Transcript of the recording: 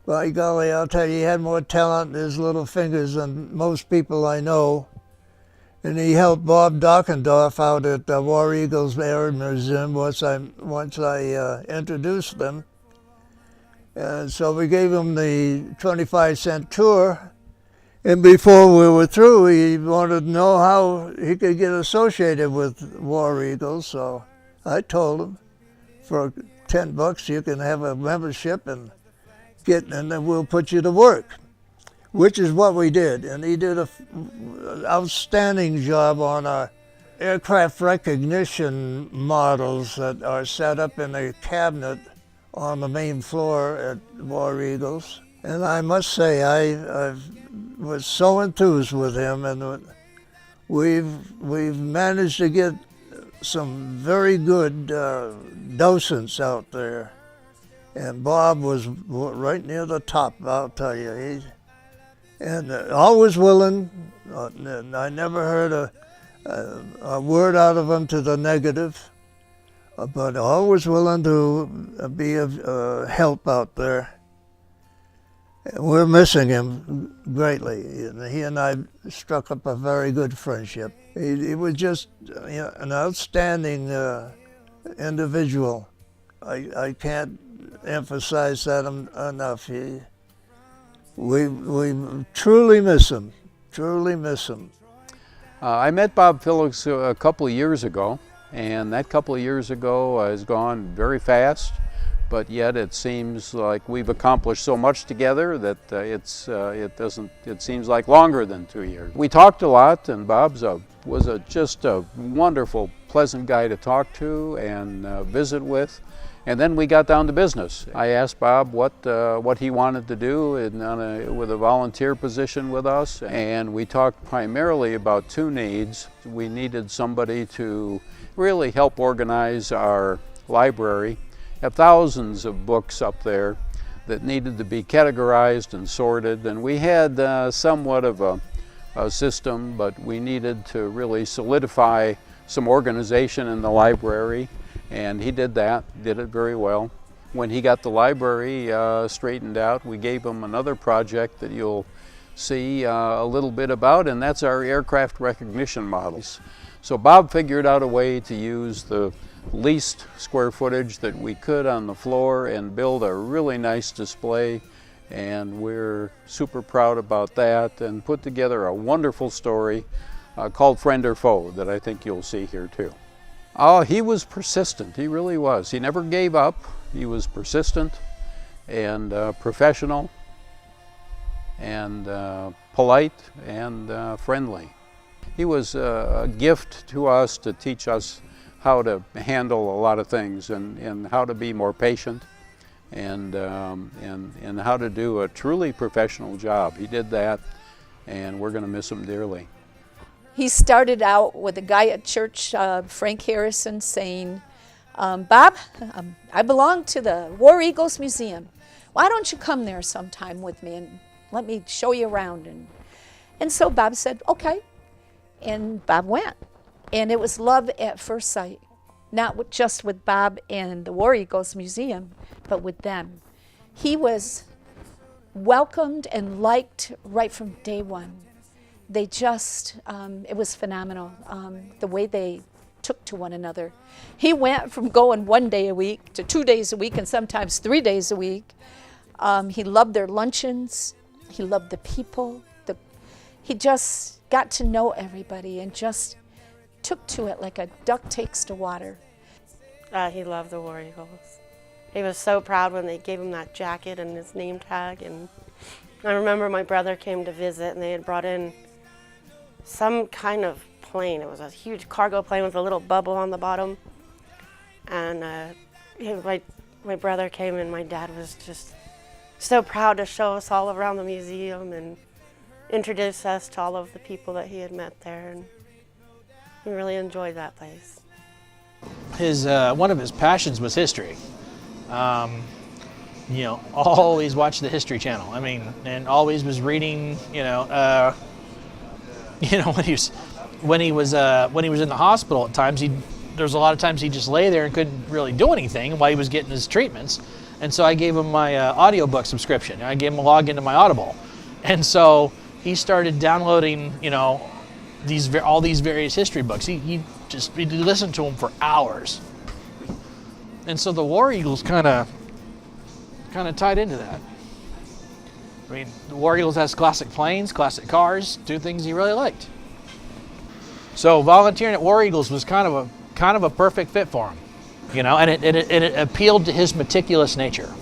By golly, I'll tell you, he had more talent in his little fingers than most people I know. And he helped Bob Dockendorf out at the War Eagles Air Museum once I introduced them. And so we gave him the 25-cent tour. And before we were through, he wanted to know how he could get associated with War Eagles. So I told him, for $10 you can have a membership and then we'll put you to work, which is what we did. And he did an outstanding job on our aircraft recognition models that are set up in a cabinet on the main floor at War Eagles. And I must say, I was so enthused with him, and we've managed to get some very good docents out there. And Bob was right near the top, I'll tell you. And always willing. I never heard a word out of him to the negative, but always willing to be of help out there. We're missing him greatly. He and I struck up a very good friendship. He was just an outstanding individual. I can't emphasize that enough. We truly miss him, truly miss him. I met Bob Phillips a couple of years ago, and that couple of years ago has gone very fast, but yet it seems like we've accomplished so much together that it seems like longer than 2 years. We talked a lot, and Bob's was just a wonderful, pleasant guy to talk to and visit with. And then we got down to business. I asked Bob what he wanted to do with a volunteer position with us, and we talked primarily about two needs. We needed somebody to really help organize our library. We have thousands of books up there that needed to be categorized and sorted, and we had somewhat of a system, but we needed to really solidify some organization in the library. And he did that, did it very well. When he got the library straightened out, we gave him another project that you'll see a little bit about, and that's our aircraft recognition models. So Bob figured out a way to use the least square footage that we could on the floor and build a really nice display, and we're super proud about that, and put together a wonderful story called Friend or Foe that I think you'll see here too. Oh, he was persistent, he really was. He never gave up. He was persistent and professional and polite and friendly. He was a gift to us to teach us how to handle a lot of things and how to be more patient and how to do a truly professional job. He did that, and we're going to miss him dearly. He started out with a guy at church, Frank Harrison, saying, Bob, I belong to the War Eagles Museum. Why don't you come there sometime with me and let me show you around? And so Bob said, okay. And Bob went. And it was love at first sight, not just with Bob and the War Eagles Museum, but with them. He was welcomed and liked right from day one. They just, it was phenomenal, the way they took to one another. He went from going 1 day a week to 2 days a week and sometimes 3 days a week. He loved their luncheons. He loved the people. He just got to know everybody and just took to it like a duck takes to water. He loved the War Eagles. He was so proud when they gave him that jacket and his name tag. And I remember my brother came to visit, and they had brought in some kind of plane. It was a huge cargo plane with a little bubble on the bottom. And my brother came, and my dad was just so proud to show us all around the museum and introduce us to all of the people that he had met there. And he really enjoyed that place. One of his passions was history. You know, always watched the History Channel. I mean, and always was reading. When he was in the hospital at times, he'd there's a lot of times he'd just lay there and couldn't really do anything while he was getting his treatments. And so I gave him my audiobook subscription. I gave him a login to my Audible. And so he started downloading, you know, all these various history books. He'd listen to them for hours. And so the War Eagles kind of tied into that. I mean, the War Eagles has classic planes, classic cars, two things he really liked. So volunteering at War Eagles was kind of a perfect fit for him, you know, and it appealed to his meticulous nature.